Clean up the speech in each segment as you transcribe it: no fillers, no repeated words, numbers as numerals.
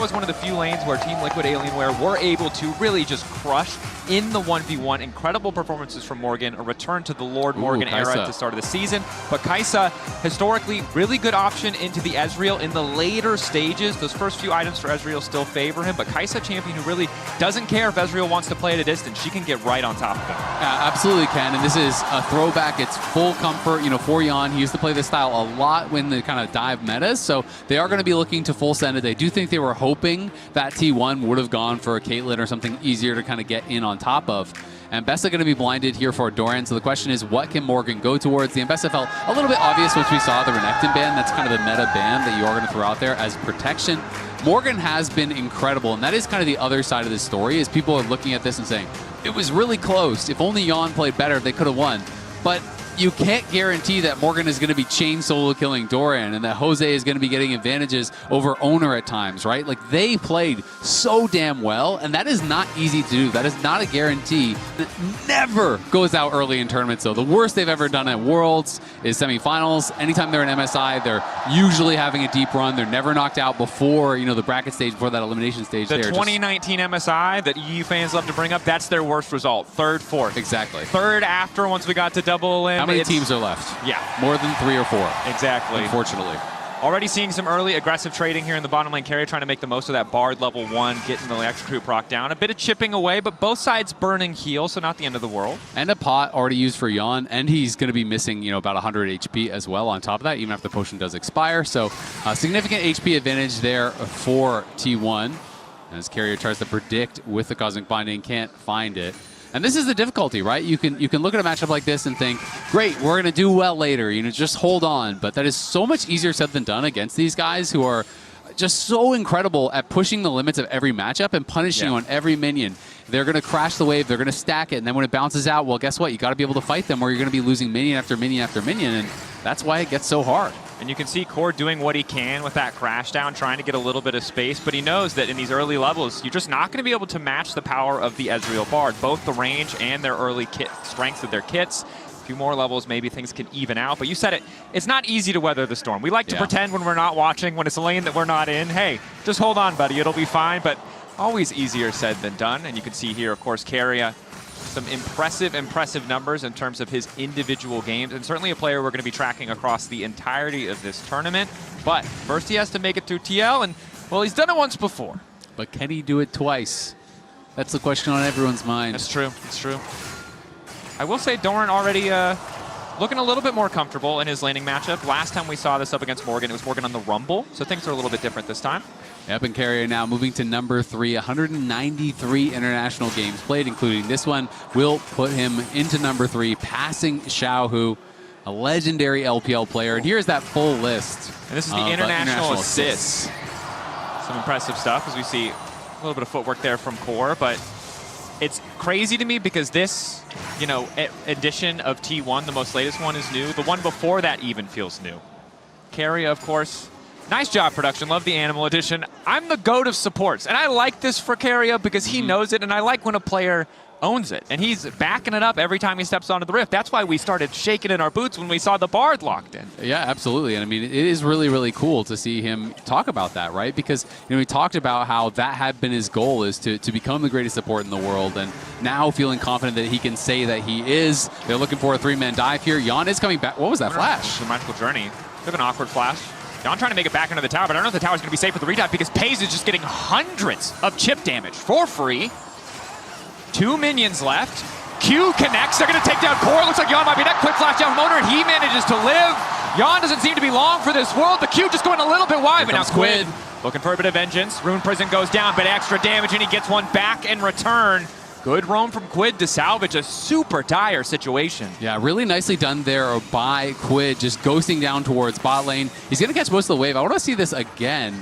was one of the few lanes where Team Liquid Alienware were able to really just crush in the 1v1. Incredible performances from Morgan, a return to the Lord Morgan era at the start of the season. But Kai'Sa, historically, really good option into the Ezreal in the later stages. Those first few items for Ezreal still favor him, but Kai'Sa, champion who really doesn't care if Ezreal wants to play at a distance. She can get right on top of him. Absolutely can, and this is a throwback. It's full comfort, for Jan. He used to play this style a lot when the kind of dive metas, so they are going to be looking to full send it. They do think they were hoping that T1 would have gone for a Caitlyn or something easier to kind of get in on top of. And Bessa going to be blinded here for Doran, so the question is, what can Morgan go towards? The Bessa felt a little bit obvious once we saw the Renekton ban. That's kind of the meta ban that you are going to throw out there as protection. Morgan has been incredible, and that is kind of the other side of this story, is people are looking at this and saying, it was really close. If only Jan played better, they could have won. But you can't guarantee that Morgan is going to be chain solo killing Doran and that Jose is going to be getting advantages over Owner at times, right? Like, they played so damn well, and that is not easy to do. That is not a guarantee. That never goes out early in tournaments, though. The worst they've ever done at Worlds is semifinals. Anytime they're in MSI, they're usually having a deep run. They're never knocked out before, the bracket stage, before that elimination stage. The 2019 MSI that EU fans love to bring up, that's their worst result. Third, fourth. Exactly. Third after, once we got to double elim. How many teams are left? Yeah. More than 3 or 4. Exactly. Unfortunately. Already seeing some early aggressive trading here in the bottom lane. Carrier trying to make the most of that Bard level 1, getting the electrocute proc down. A bit of chipping away, but both sides burning heal, so not the end of the world. And a pot already used for Jan, and he's going to be missing, about 100 HP as well on top of that, even after the potion does expire. So significant HP advantage there for T1. As Carrier tries to predict with the Cosmic Binding, can't find it. And this is the difficulty, right? You can look at a matchup like this and think, great, we're going to do well later, just hold on. But that is so much easier said than done against these guys who are just so incredible at pushing the limits of every matchup and punishing you on every minion. They're going to crash the wave, they're going to stack it, and then when it bounces out, well, guess what? You got to be able to fight them or you're going to be losing minion after minion after minion, and that's why it gets so hard. And you can see Core doing what he can with that crash down, trying to get a little bit of space, but he knows that in these early levels, you're just not going to be able to match the power of the Ezreal Bard, both the range and their early strengths of their kits. A few more levels, maybe things can even out, but you said it, it's not easy to weather the storm. We like to pretend when we're not watching, when it's a lane that we're not in, hey, just hold on, buddy, it'll be fine, but always easier said than done. And you can see here, of course, Carrier, some impressive numbers in terms of his individual games, and certainly a player we're going to be tracking across the entirety of this tournament. But first he has to make it through TL, and, well, he's done it once before. But can he do it twice? That's the question on everyone's mind. That's true. It's true. I will say Doran already looking a little bit more comfortable in his laning matchup. Last time we saw this up against Morgan, it was Morgan on the Rumble, so things are a little bit different this time. Yep, and Carrier now moving to number 3, 193 international games played, including this one, will put him into number 3, passing Xiaohu, a legendary LPL player. And here's that full list. And this is the international assists. Some impressive stuff as we see a little bit of footwork there from Core, but it's crazy to me because this, edition of T1, the most latest one, is new. The one before that even feels new. Carrier, of course. Nice job, production. Love the Animal Edition. I'm the GOAT of supports, and I like this for Carrier because he knows it, and I like when a player owns it. And he's backing it up every time he steps onto the Rift. That's why we started shaking in our boots when we saw the Bard locked in. Yeah, absolutely. And I mean, it is really, really cool to see him talk about that, right? Because, he talked about how that had been his goal, is to become the greatest support in the world. And now feeling confident that he can say that he is. They're looking for a 3-man dive here. Jan is coming back. What was that flash? The magical journey. Bit of an awkward flash. Jan trying to make it back into the tower, but I don't know if the tower's going to be safe with the redive because Paze is just getting hundreds of chip damage for free. 2 minions left. Q connects. They're going to take down Core. Looks like Jan might be next. Quick flash down from Owner, and he manages to live. Jan doesn't seem to be long for this world. The Q just going a little bit wide, but now Squid looking for a bit of vengeance. Rune Prison goes down, but extra damage, and he gets one back in return. Good roam from Quid to salvage a super dire situation. Yeah, really nicely done there by Quid, just ghosting down towards bot lane. He's going to catch most of the wave. I want to see this again.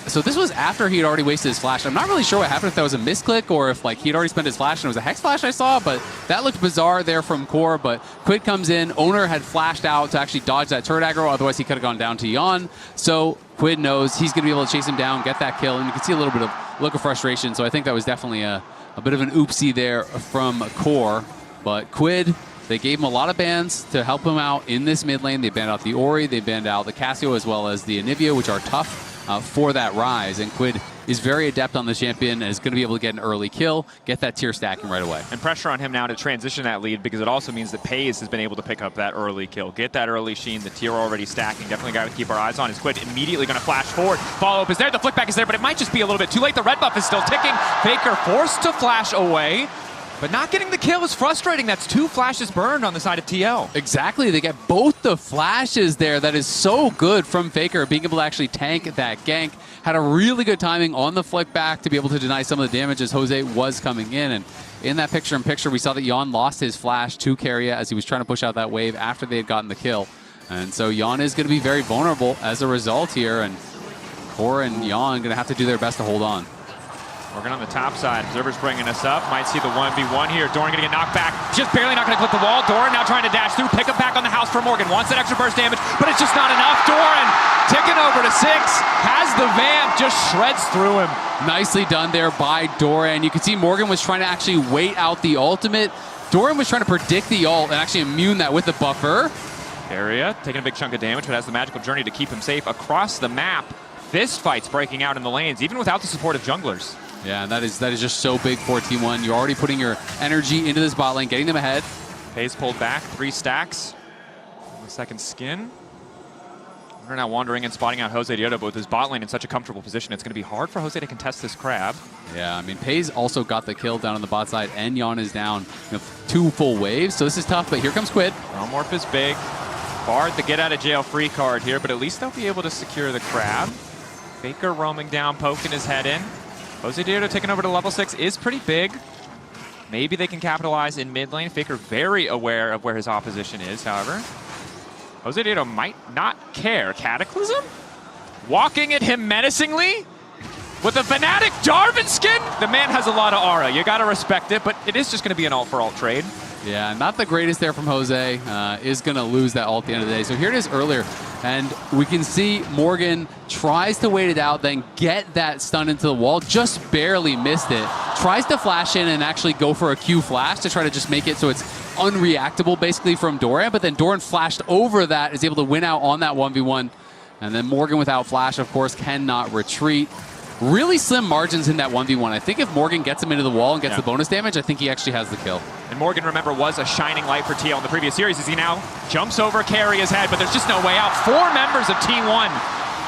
So this was after he had already wasted his flash. I'm not really sure what happened, if that was a misclick or if he'd already spent his flash and it was a Hex flash I saw, but that looked bizarre there from Core. But Quid comes in. Owner had flashed out to actually dodge that turret aggro, otherwise he could have gone down to Jan. So Quid knows he's going to be able to chase him down, get that kill, and you can see a little bit of look of frustration. So I think that was definitely a bit of an oopsie there from Core. But Quid, they gave him a lot of bans to help him out in this mid lane. They banned out the Ori, they banned out the Cassio as well as the Anivia, which are tough for that rise. And Quid is very adept on the champion and is going to be able to get an early kill, get that tier stacking right away. And pressure on him now to transition that lead, because it also means that Pays has been able to pick up that early kill, get that early sheen, the tier already stacking. Definitely a guy to keep our eyes on. Is Quid immediately going to flash forward. Follow-up is there, the flick back is there, but it might just be a little bit too late. The red buff is still ticking. Faker forced to flash away, but not getting the kill is frustrating. That's 2 flashes burned on the side of TL. Exactly, they get both the flashes there. That is so good from Faker, being able to actually tank that gank. Had a really good timing on the flick back to be able to deny some of the damage as Jose was coming in. And in that picture-in-picture, we saw that Jan lost his flash to Keria as he was trying to push out that wave after they had gotten the kill. And so Jan is going to be very vulnerable as a result here, and Core and Jan going to have to do their best to hold on. Morgan on the top side. Observer's bringing us up. Might see the 1v1 here. Doran going to get knocked back. Just barely not going to clip the wall. Doran now trying to dash through. Pick up back on the house for Morgan. Wants that extra burst damage, but it's just not enough. Doran ticking over to 6. Has the vamp. Just shreds through him. Nicely done there by Doran. You can see Morgan was trying to actually wait out the ultimate. Doran was trying to predict the ult and actually immune that with the buffer. Area taking a big chunk of damage, but has the magical journey to keep him safe across the map. Fist fights breaking out in the lanes, even without the support of junglers. Yeah, and that is just so big for T1. You're already putting your energy into this bot lane, getting them ahead. Pays pulled back, 3 stacks. The second skin. We're now wandering and spotting out Jose Diodo, but with his bot lane in such a comfortable position, it's going to be hard for Jose to contest this crab. Yeah, I mean, Pays also got the kill down on the bot side, and Jan is down 2 full waves, so this is tough, but here comes Quid. Morph is big. Bard the get out of jail free card here, but at least they'll be able to secure the crab. Faker roaming down, poking his head in. Jose Diodo taking over to level 6 is pretty big. Maybe they can capitalize in mid lane. Faker very aware of where his opposition is, however. Jose Diodo might not care. Cataclysm? Walking at him menacingly? With a Fnatic Jarvan skin? The man has a lot of aura. You gotta respect it, but it is just gonna be an ult for ult trade. Yeah, not the greatest there from Jose. Is going to lose that ult at the end of the day. So here it is earlier, and we can see Morgan tries to wait it out, then get that stun into the wall. Just barely missed it. Tries to flash in and actually go for a Q flash to try to just make it so it's unreactable basically from Doran, but then Doran flashed over that, is able to win out on that 1v1. And then Morgan without flash, of course, cannot retreat. Really slim margins in that 1v1. I think if Morgan gets him into the wall and gets the bonus damage, I think he actually has the kill. And Morgan, remember, was a shining light for TL in the previous series as he now jumps over Keria's head, but there's just no way out. 4 members of T1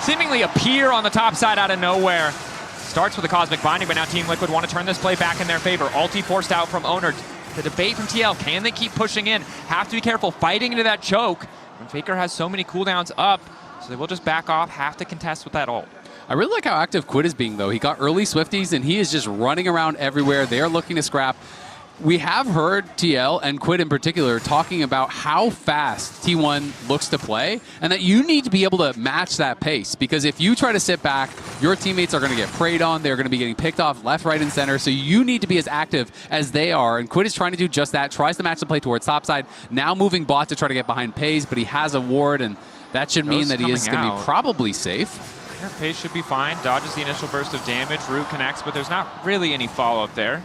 seemingly appear on the top side out of nowhere. Starts with a Cosmic Binding, but now Team Liquid want to turn this play back in their favor. Ulti forced out from Owner. The debate from TL, can they keep pushing in? Have to be careful fighting into that choke. And Faker has so many cooldowns up, so they will just back off, have to contest with that ult. I really like how active Quid is being, though. He got early Swifties, and he is just running around everywhere. They are looking to scrap. We have heard TL, and Quid in particular, talking about how fast T1 looks to play, and that you need to be able to match that pace. Because if you try to sit back, your teammates are going to get preyed on. They're going to be getting picked off left, right, and center. So you need to be as active as they are. And Quid is trying to do just that. Tries to match the play towards topside. Now moving bot to try to get behind Pays, but he has a ward, and that should mean that he is going to be probably safe. Yeah, Pace should be fine. Dodges the initial burst of damage. Root connects, but there's not really any follow-up there.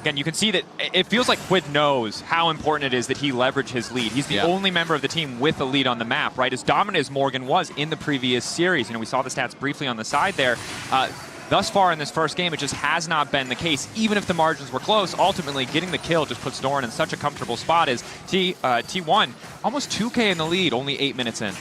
Again, you can see that it feels like Quid knows how important it is that he leverage his lead. He's the only member of the team with a lead on the map, right? As dominant as Morgan was in the previous series. You know, we saw the stats briefly on the side there. Thus far in this first game, it just has not been the case. Even if the margins were close, ultimately getting the kill just puts Doran in such a comfortable spot as T1 almost 2K in the lead, only 8 minutes in.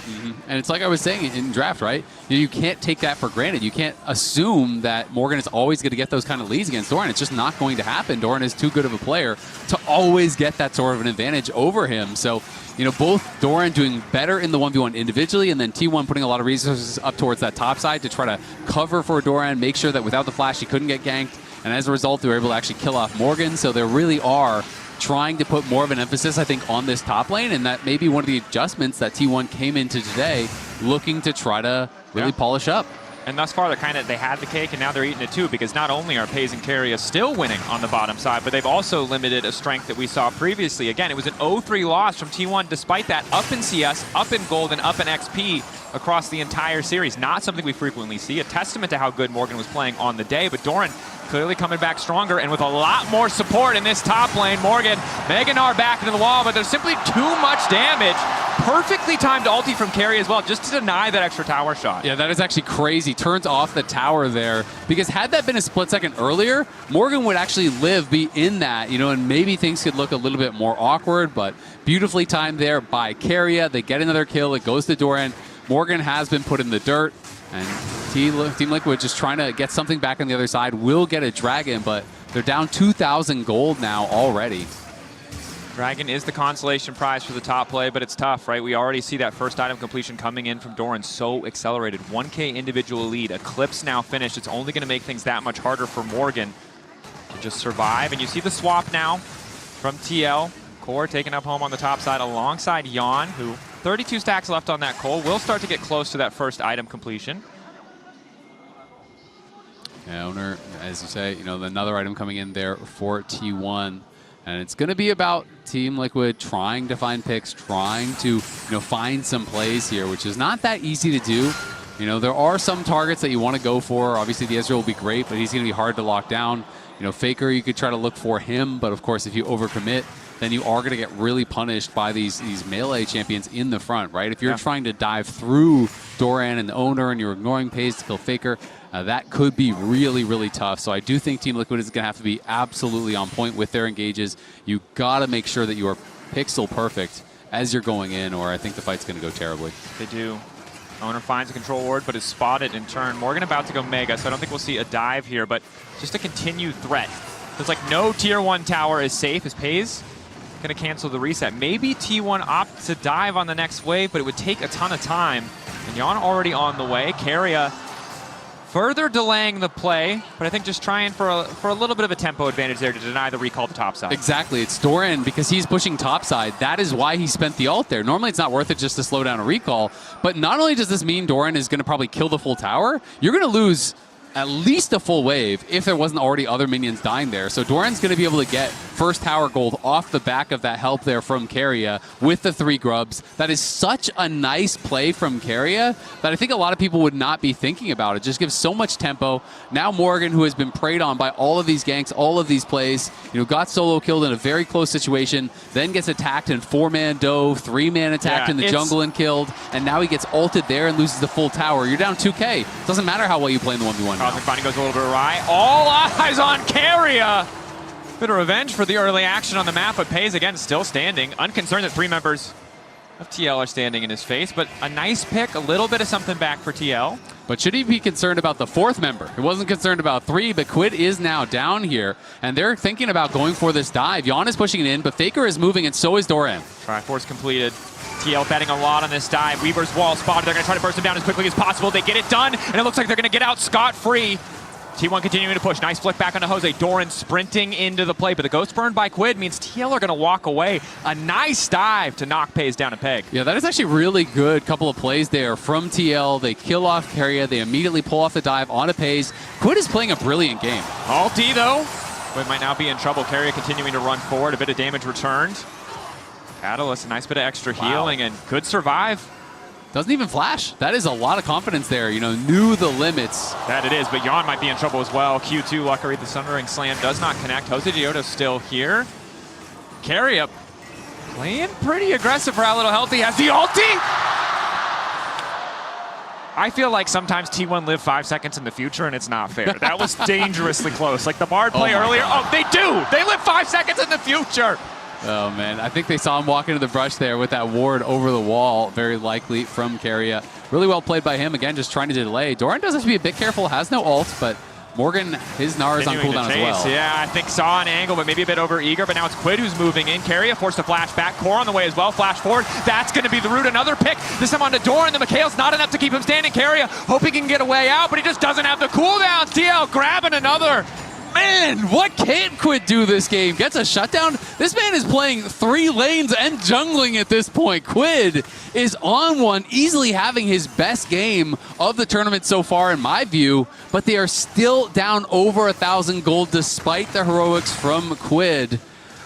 And it's like I was saying in draft, right? You can't take that for granted. You can't assume that Morgan is always going to get those kind of leads against Doran. It's just not going to happen. Doran is too good of a player to always get that sort of an advantage over him. So, you know, both Doran doing better in the 1v1 individually, and then T1 putting a lot of resources up towards that top side to try to cover for Doran, make sure that without the flash he couldn't get ganked, and as a result they were able to actually kill off Morgan. So they really are trying to put more of an emphasis, I think, on this top lane, and that may be one of the adjustments that T1 came into today, looking to try to really polish up. And thus far, they had the cake, and now they're eating it too, because not only are Pays and Keria still winning on the bottom side, but they've also limited a strength that we saw previously. Again, it was an 0-3 loss from T1, despite that, up in CS, up in gold, and up in XP across the entire series. Not something we frequently see. A testament to how good Morgan was playing on the day, but Doran clearly coming back stronger and with a lot more support in this top lane. Morgan, Meganar back into the wall, but there's simply too much damage. perfectly timed ulti from Carry as well, just to deny that extra tower shot. Yeah, that is actually crazy. Turns off the tower there, because had that been a split second earlier, Morgan would actually be in that, and maybe things could look a little bit more awkward, but beautifully timed there by Carrier. They get another kill. It goes to Doran. Morgan has been put in the dirt, and Team Liquid just trying to get something back on the other side. Will get a Dragon, but they're down 2,000 gold now already. Dragon is the consolation prize for the top play, but it's tough, right? We already see that first item completion coming in from Doran so accelerated. 1K individual lead. Eclipse now finished. It's only going to make things that much harder for Morgan to just survive. And you see the swap now from TL. Core taken up home on the top side alongside Jan, who 32 stacks left on that Cole. Will start to get close to that first item completion. Yeah, Owner, as you say, another item coming in there for T1. And it's going to be about Team Liquid trying to find picks, trying to find some plays here, which is not that easy to do. There are some targets that you want to go for. Obviously, the Ezreal will be great, but he's going to be hard to lock down. Faker, you could try to look for him, but of course, if you overcommit, then you are going to get really punished by these melee champions in the front, right? If you're trying to dive through Doran and the Owner and you're ignoring Pays to kill Faker, that could be really, really tough. So I do think Team Liquid is going to have to be absolutely on point with their engages. You got to make sure that you are pixel perfect as you're going in, or I think the fight's going to go terribly. They do. Owner finds a control ward, but is spotted in turn. Morgan about to go Mega, so I don't think we'll see a dive here, but just a continued threat. There's like no tier 1 tower is safe as Pays going to cancel the reset. Maybe T1 opts to dive on the next wave, but it would take a ton of time. And Jan already on the way. Carrier further delaying the play, but I think just trying for a little bit of a tempo advantage there to deny the recall to top side. Exactly. It's Doran, because he's pushing top side. That is why he spent the ult there. Normally it's not worth it just to slow down a recall, but not only does this mean Doran is going to probably kill the full tower, you're going to lose at least a full wave if there wasn't already other minions dying there. So Doran's going to be able to get first tower gold off the back of that help there from Carrier with the 3 grubs. That is such a nice play from Carrier that I think a lot of people would not be thinking about. It just gives so much tempo. Now Morgan, who has been preyed on by all of these ganks, all of these plays, got solo killed in a very close situation, then gets attacked in 4-man dove, 3-man attacked in the jungle and killed, and now he gets ulted there and loses the full tower. You're down 2K. Doesn't matter how well you play in the 1v1. Cosmic Binding goes a little bit awry. All eyes on Carrier. Bit of revenge for the early action on the map, but Pays again still standing. Unconcerned that 3 members of TL are standing in his face, but a nice pick, a little bit of something back for TL. But should he be concerned about the 4th member? He wasn't concerned about 3, but Quid is now down here, and they're thinking about going for this dive. Jan is pushing it in, but Faker is moving, and so is Doran. Triforce completed. TL betting a lot on this dive. Weaver's wall spotted. They're going to try to burst him down as quickly as possible. They get it done, and it looks like they're going to get out scot-free. T1 continuing to push. Nice flick back onto Jose. Doran sprinting into the play, but the ghost burn by Quid means TL are going to walk away. A nice dive to knock Pays down a peg. Yeah, that is actually really good couple of plays there from TL. They kill off Carrier. They immediately pull off the dive onto Pays. Quid is playing a brilliant game. Ulti, though. Quid might now be in trouble. Carrier continuing to run forward. A bit of damage returned. Catalyst, a nice bit of extra healing, and could survive. Doesn't even flash. That is a lot of confidence there. Knew the limits. That it is, but Jan might be in trouble as well. Q2, luckily the Sundering Slam does not connect. Jose Gioto's still here. Carrier playing pretty aggressive for how little health he has. The ulti! I feel like sometimes T1 live 5 seconds in the future, and it's not fair. That was dangerously close. Like the Bard play earlier. God. Oh, they do! They live 5 seconds in the future! Oh, man. I think they saw him walk into the brush there with that ward over the wall, very likely from Carrier. Really well played by him. Again, just trying to delay. Doran does have to be a bit careful. Has no ult, but Morgan, his Gnar is on cooldown as well. Yeah, I think saw an angle, but maybe a bit over eager. But now it's Quid who's moving in. Carrier forced to flash back. Core on the way as well. Flash forward. That's going to be the route. Another pick. This time onto Doran. The Mikhail's not enough to keep him standing. Carrier hoping he can get a way out, but he just doesn't have the cooldown. TL grabbing another. Man, what can't Quid do this game? Gets a shutdown. This man is playing 3 lanes and jungling at this point. Quid is on one, easily having his best game of the tournament so far in my view, but they are still down over 1,000 gold despite the heroics from Quid.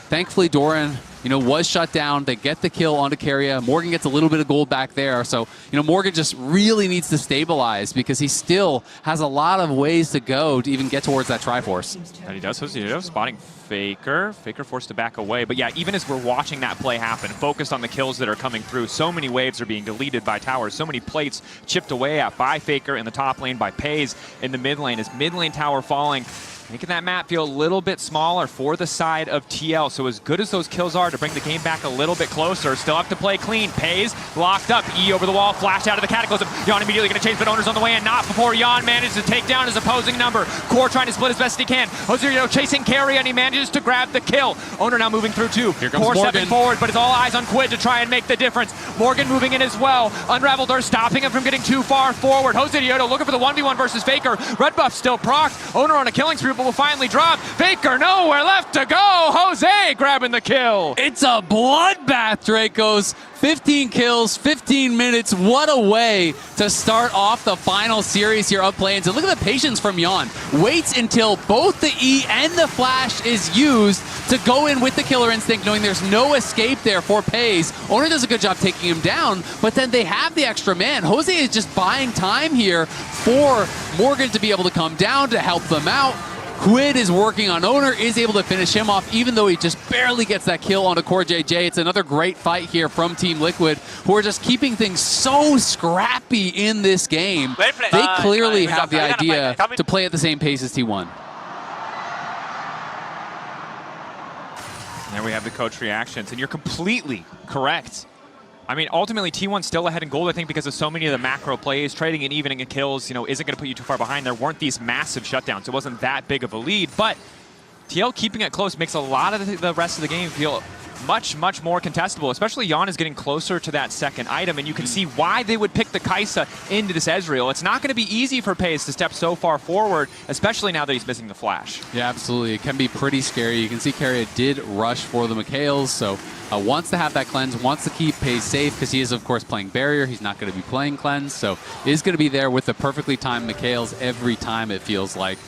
Thankfully, Doran, was shut down. They get the kill onto Keria. Morgan gets a little bit of gold back there. So, Morgan just really needs to stabilize because he still has a lot of ways to go to even get towards that Triforce. And he does. Spotting Faker. Faker forced to back away. But yeah, even as we're watching that play happen, focused on the kills that are coming through, so many waves are being deleted by towers, so many plates chipped away at by Faker in the top lane, by Pays in the mid lane. As mid lane tower falling, making that map feel a little bit smaller for the side of TL. So as good as those kills are to bring the game back a little bit closer, still have to play clean. Pays locked up, E over the wall, flash out of the Cataclysm. Yan immediately going to chase, but Owner's on the way, and not before Yan manages to take down his opposing number. Core trying to split as best he can. Ozirito chasing Keria, and he manages to grab the kill. Owner now moving through too. Here comes Core Morgan. stepping forward, but it's all eyes on Quid to try and make the difference. Morgan moving in as well. Unraveled are stopping him from getting too far forward. Ozirito looking for the 1v1 versus Faker. Red buff still procced. Owner on a killing spree, but will finally drop. Faker nowhere left to go. Jose grabbing the kill. It's a bloodbath, Dracos. 15 kills, 15 minutes. What a way to start off the final series here of play-ins. And look at the patience from Yan. Waits until both the E and the flash is used to go in with the killer instinct, knowing there's no escape there for Pays. Owner does a good job taking him down, but then they have the extra man. Jose is just buying time here for Morgan to be able to come down to help them out. Quid is working on Owner, is able to finish him off, even though he just barely gets that kill onto Core JJ. It's another great fight here from Team Liquid, who are just keeping things so scrappy in this game. They clearly have the idea to play at the same pace as T1. And there we have the coach reactions, and you're completely correct. I mean, ultimately, T1 still ahead in gold, I think, because of so many of the macro plays. Trading and evening in kills, isn't going to put you too far behind. There weren't these massive shutdowns. It wasn't that big of a lead, but TL keeping it close makes a lot of the rest of the game feel much, much more contestable, especially Yan is getting closer to that second item, and you can see why they would pick the Kai'Sa into this Ezreal. It's not going to be easy for Pays to step so far forward, especially now that he's missing the flash. Yeah, absolutely. It can be pretty scary. You can see Keria did rush for the Mikhails, so wants to have that cleanse, wants to keep Pays safe because he is, of course, playing barrier. He's not going to be playing cleanse, so is going to be there with the perfectly timed Mikhails every time, it feels like.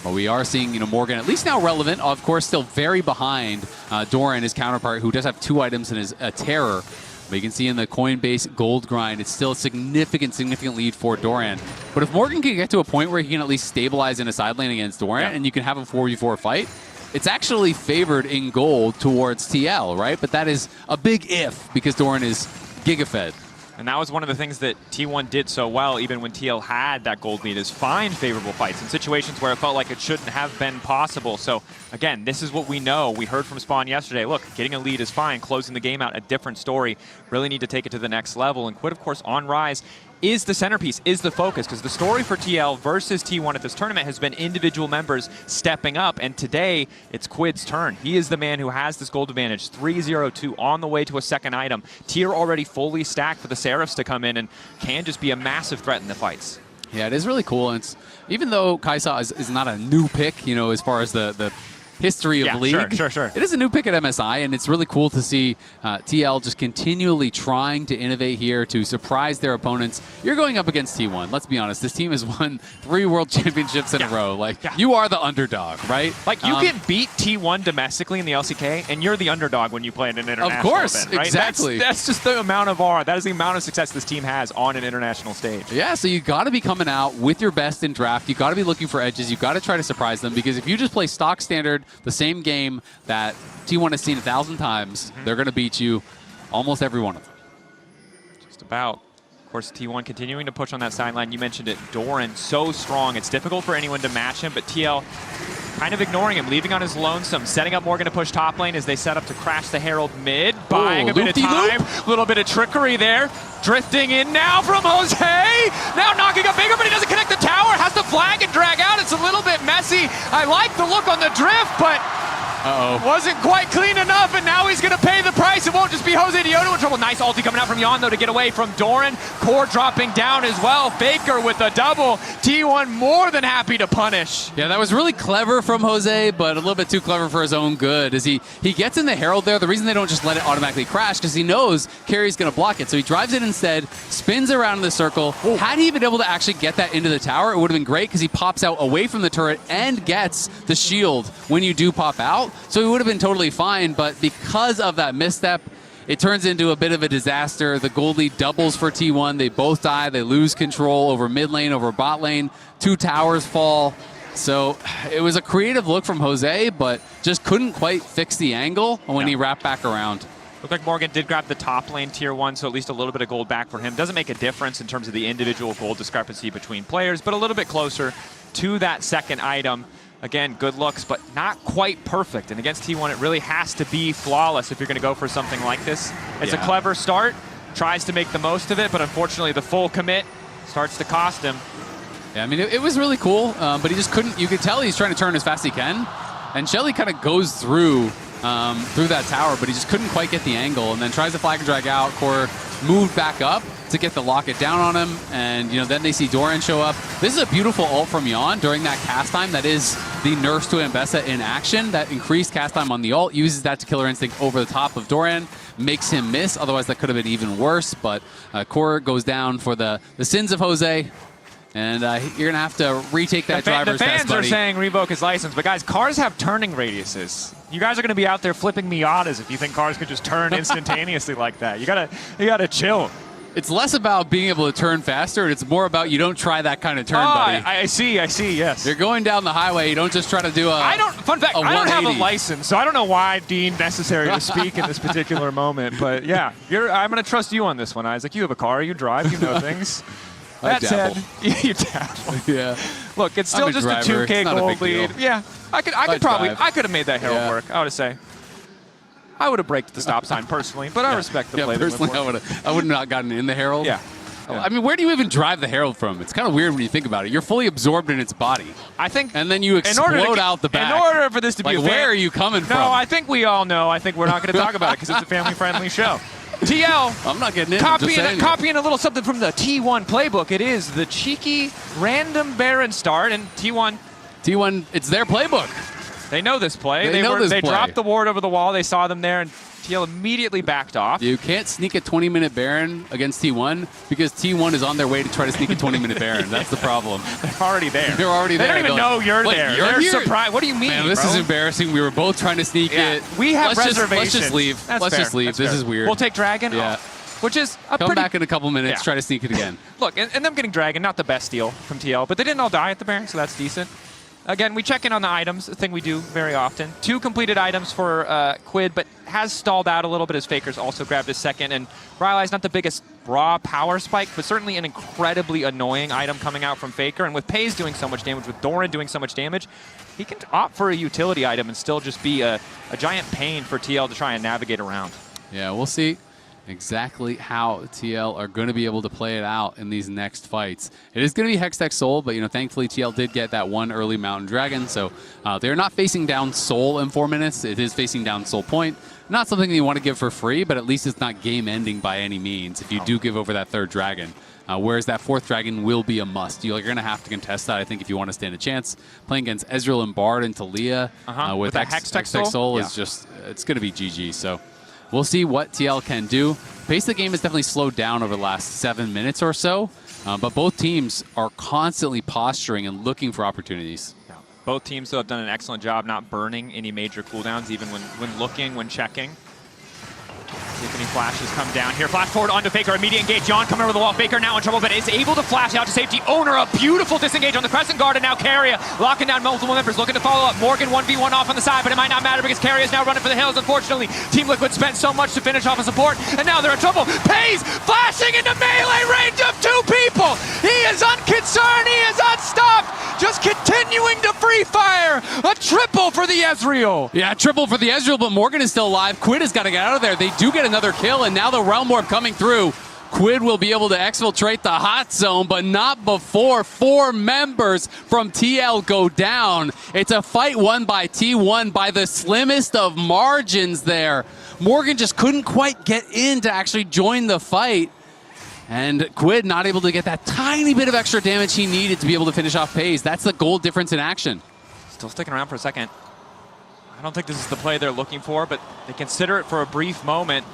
But we are seeing, Morgan at least now relevant. Of course, still very behind Doran, his counterpart, who does have 2 items and is a terror. But you can see in the Coinbase gold grind, it's still a significant lead for Doran. But if Morgan can get to a point where he can at least stabilize in a side lane against Doran, and you can have a 4v4 fight, it's actually favored in gold towards TL, right? But that is a big if, because Doran is giga-fed. And that was one of the things that T1 did so well, even when TL had that gold lead, is find favorable fights in situations where it felt like it shouldn't have been possible. So again, this is what we know. We heard from Spawn yesterday. Look, getting a lead is fine. Closing the game out, a different story. Really need to take it to the next level. And Quid, of course, on Rise is the centerpiece, is the focus, because the story for TL versus T1 at this tournament has been individual members stepping up, and today it's Quid's turn. He is the man who has this gold advantage, 3-0-2 on the way to a second item. Tier already fully stacked for the Seraphs to come in and can just be a massive threat in the fights. Yeah, it is really cool. And it's, even though Kai'Sa is not a new pick, as far as the history of League. Sure. It is a new pick at MSI, and it's really cool to see TL just continually trying to innovate here to surprise their opponents. You're going up against T1. Let's be honest. This team has won 3 World Championships in a row. You are the underdog, right? You can beat T1 domestically in the LCK, and you're the underdog when you play in an international Of course, event, right? exactly. That's just the amount of aura. That is the amount of success this team has on an international stage. Yeah, so you got to be coming out with your best in draft. You got to be looking for edges. You got to try to surprise them, because if you just play stock standard, the same game that T1 has seen 1,000 times, they're going to beat you almost every one of them. Just about. Of course, T1 continuing to push on that sideline. You mentioned it. Doran, so strong. It's difficult for anyone to match him, but TL kind of ignoring him, leaving on his lonesome, setting up Morgan to push top lane as they set up to crash the Herald mid, buying a bit of time, a little bit of trickery there. Drifting in now from Jose, now knocking up Faker, but he doesn't connect the tower, has to flag and drag out. It's a little bit messy. I like the look on the drift, but wasn't quite clean enough, and now he's going to pay the price. It won't just be Jose Diodo in trouble. Nice ulti coming out from Yan, though, to get away from Doran. Core dropping down as well. Faker with a double. T1 more than happy to punish. Yeah, that was really clever from Jose, but a little bit too clever for his own good. As he gets in the Herald there, the reason they don't just let it automatically crash, because he knows Carry's going to block it. So he drives it instead, spins around in the circle. Ooh. Had he been able to actually get that into the tower, it would have been great, because he pops out away from the turret and gets the shield when you do pop out. so he would have been totally fine, but because of that misstep, it turns into a bit of a disaster. The gold lead doubles for T1. They both die. They lose control over mid lane, over bot lane. 2 towers fall. So it was a creative look from Jose, but just couldn't quite fix the angle when he wrapped back around. Looked like Morgan did grab the top lane tier 1, so at least a little bit of gold back for him. Doesn't make a difference in terms of the individual gold discrepancy between players, but a little bit closer to that second item. Again, good looks, but not quite perfect. And against T1, it really has to be flawless if you're going to go for something like this. It's a clever start, tries to make the most of it, but unfortunately the full commit starts to cost him. Yeah, I mean, it was really cool, but he just couldn't. You could tell he's trying to turn as fast as he can. And Shelly kind of goes through that tower, but he just couldn't quite get the angle, and then tries to flag and drag out. Core moved back up to get the locket down on him, and then they see Doran show up. This is a beautiful ult from Yon during that cast time. That is the nurse to Ambessa in action. That increased cast time on the ult, uses that to Killer Instinct over the top of Doran, makes him miss. Otherwise, that could have been even worse, but Core goes down for the sins of Jose. And you're going to have to retake that driver's test, buddy. The fans are saying revoke his license, but guys, cars have turning radiuses. You guys are going to be out there flipping Miatas if you think cars could just turn instantaneously like that. You gotta chill. It's less about being able to turn faster. It's more about you don't try that kind of turn, buddy. I see, yes. You're going down the highway. You don't just try to do fun fact, I don't have a license, so I don't know why deemed necessary to speak in this particular moment. But yeah, I'm going to trust you on this one, Isaac. You have a car, you drive, you know things. That said, you dabble. Yeah. Look, it's still just a 2K gold lead. Yeah, I could have made that Herald work. I would say. I would have braked the stop sign personally, but I respect the play. Personally, I would not gotten in the Herald. Yeah. I mean, where do you even drive the Herald from? It's kind of weird when you think about it. You're fully absorbed in its body. I think. And then you explode out the back. In order for this to be where are you coming from? No, I think we all know. I think we're not going to talk about it because it's a family-friendly show. TL. I'm not getting in. Copying a little something from the T1 playbook. It is the cheeky random Baron start, and T1, it's their playbook. They know this play. They dropped the ward over the wall. They saw them there, and TL immediately backed off. You can't sneak a 20-minute Baron against T1 because T1 is on their way to try to sneak a 20-minute Baron. That's the problem. They're already there. They're already there. They don't even know you're there. They're surprised. What do you mean, Man, this is embarrassing. We were both trying to sneak it. We have reservations. Let's just leave. Let's just leave. This is weird. We'll take Dragon. Yeah. Which is Come back in a couple minutes. Try to sneak it again. Look, and them getting Dragon, not the best deal from TL, but they didn't all die at the Baron, so that's decent. Again, we check in on the items, a thing we do very often. 2 completed items for Quid, but has stalled out a little bit as Faker's also grabbed his second. And Rylai's not the biggest raw power spike, but certainly an incredibly annoying item coming out from Faker. And with Pays doing so much damage, with Doran doing so much damage, he can opt for a utility item and still just be a giant pain for TL to try and navigate around. Yeah, we'll see exactly how TL are going to be able to play it out in these next fights. It is going to be Hextech Soul, but thankfully TL did get that one early Mountain Dragon, so they're not facing down Soul in 4 minutes. It is facing down Soul Point. Not something you want to give for free, but at least it's not game-ending by any means if you do give over that 3rd Dragon. Whereas that 4th Dragon will be a must. You're going to have to contest that, I think, if you want to stand a chance. Playing against Ezreal and Bard and Talia with Hextech Soul is just, it's going to be GG. So we'll see what TL can do. Pace of the game has definitely slowed down over the last 7 minutes or so, but both teams are constantly posturing and looking for opportunities. Yeah. Both teams, though, have done an excellent job not burning any major cooldowns, even when looking, when checking. See if any flashes come down here. Flash forward onto Faker. Immediate engage. John coming over the wall. Faker now in trouble, but is able to flash out to safety. Owner, a beautiful disengage on the Crescent Guard, and now Carrier locking down multiple members, looking to follow up. Morgan 1v1 off on the side, but it might not matter because Carrier is now running for the hills. Unfortunately, Team Liquid spent so much to finish off a support, and now they're in trouble. Pays flashing into melee range of 2 people. He is unconcerned. He is unstopped. Just continuing to free fire. A triple for the Ezreal. Yeah, triple for the Ezreal, but Morgan is still alive. Quid has got to get out of there. They do get another kill, and now the Realm Orb coming through. Quid will be able to exfiltrate the hot zone, but not before 4 members from TL go down. It's a fight won by T1 by the slimmest of margins there. Morgan just couldn't quite get in to actually join the fight. And Quid not able to get that tiny bit of extra damage he needed to be able to finish off Pays. That's the gold difference in action. Still sticking around for a second. I don't think this is the play they're looking for, but they consider it for a brief moment.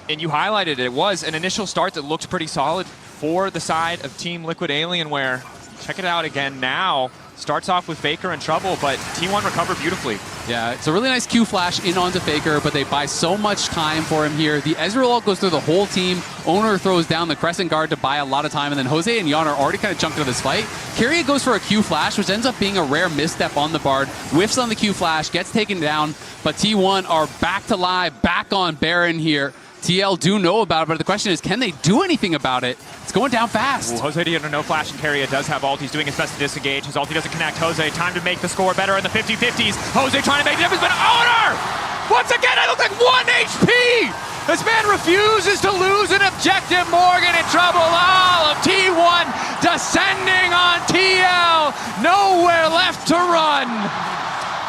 And you highlighted it was an initial start that looked pretty solid for the side of Team Liquid Alienware. Check it out again now. Starts off with Faker in trouble, but T1 recovered beautifully. Yeah, it's a really nice Q flash in onto Faker, but they buy so much time for him here. The Ezreal ult goes through the whole team. Owner throws down the Crescent Guard to buy a lot of time, and then Jose and Jan are already kind of chunked out of this fight. Keria goes for a Q flash, which ends up being a rare misstep on the Bard. Whiffs on the Q flash, gets taken down, but T1 are back to live, back on Baron here. TL do know about it, but the question is, can they do anything about it? It's going down fast. Ooh, Jose Diana, no flash, and Keria does have ult. He's doing his best to disengage. His ulti doesn't connect. Jose, time to make the score better in the 50-50s. Jose trying to make the difference, but Owner! Once again, I look like 1 HP! This man refuses to lose an objective. Morgan in trouble. All of T1 descending on TL. Nowhere left to run.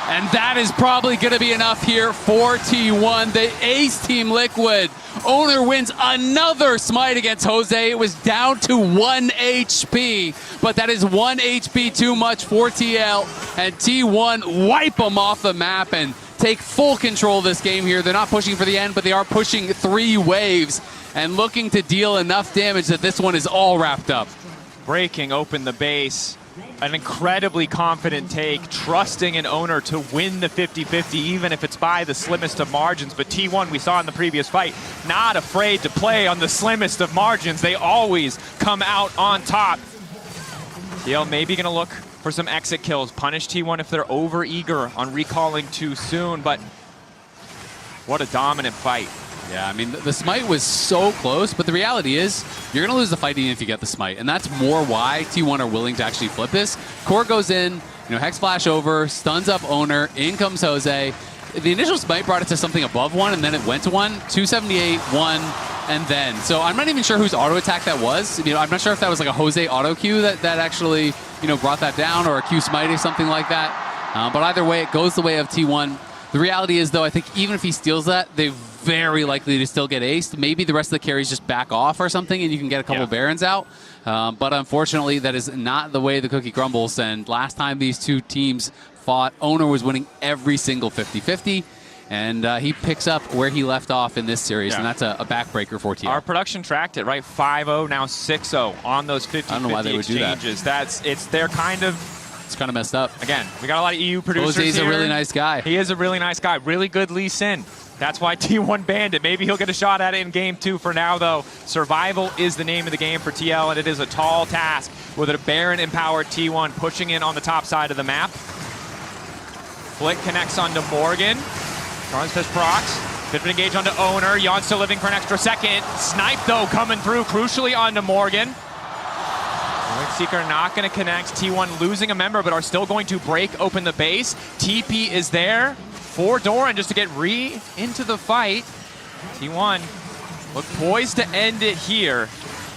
And that is probably going to be enough here for T1. The ace Team Liquid. Owner wins another smite against Jose. It was down to 1 HP, but that is 1 HP too much for TL. And T1 wipe them off the map and take full control of this game here. They're not pushing for the end, but they are pushing 3 waves and looking to deal enough damage that this one is all wrapped up. Breaking open the base. An incredibly confident take, trusting an Owner to win the 50-50, even if it's by the slimmest of margins. But T1, we saw in the previous fight, not afraid to play on the slimmest of margins. They always come out on top. TL maybe going to look for some exit kills, punish T1 if they're over-eager on recalling too soon, but what a dominant fight. Yeah, I mean, the smite was so close, but the reality is you're going to lose the fight even if you get the smite, and that's more why T1 are willing to actually flip this. Core goes in, Hex Flash over, stuns up Owner, in comes Jose. The initial smite brought it to something above 1, and then it went to 1, 278, 1, and then. So I'm not even sure whose auto attack that was. I'm not sure if that was like a Jose auto Q that actually, brought that down, or a Q smite or something like that. But either way, it goes the way of T1. The reality is, though, I think even if he steals that, they're very likely to still get aced. Maybe the rest of the carries just back off or something, and you can get a couple Barons out. But unfortunately, that is not the way the cookie crumbles. And last time these two teams fought, Owner was winning every single 50-50. And he picks up where he left off in this series, and that's a backbreaker for TL. Our production tracked it, right? 5-0, now 6-0 on those 50-50 I don't know why they would exchanges. Do that. They're kind of... It's kind of messed up. Again, we got a lot of EU producers Jose's here. a really nice guy. He is a really nice guy. Really good Lee Sin. That's why T1 banned it. Maybe he'll get a shot at it in game 2. For now, though, survival is the name of the game for TL, and it is a tall task with a Baron-empowered T1 pushing in on the top side of the map. Flick connects onto Morgan. Charles Fish procs. Bit of an engage onto Owner. Jan still living for an extra second. Snipe, though, coming through crucially onto Morgan. Seeker not going to connect. T1 losing a member, but are still going to break open the base. TP is there for Doran just to get into the fight. T1 look poised to end it here.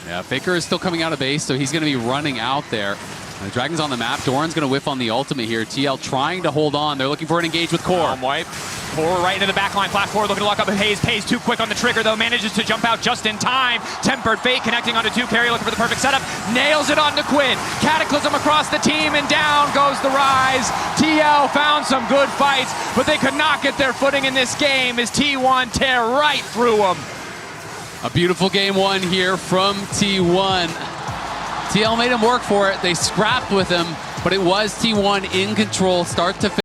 Yeah, Faker is still coming out of base, so he's going to be running out there. The Dragon's on the map. Doran's going to whiff on the ultimate here. TL trying to hold on. They're looking for an engage with Core. Wipe. Core right into the backline. Flat forward looking to lock up Hayes. Pays too quick on the trigger, though. Manages to jump out just in time. Tempered Fate connecting onto 2. Carry looking for the perfect setup. Nails it onto Quinn. Cataclysm across the team, and down goes the Rise. TL found some good fights, but they could not get their footing in this game as T1 tear right through them. A beautiful game 1 here from T1. TL made him work for it. They scrapped with him, but it was T1 in control start to finish.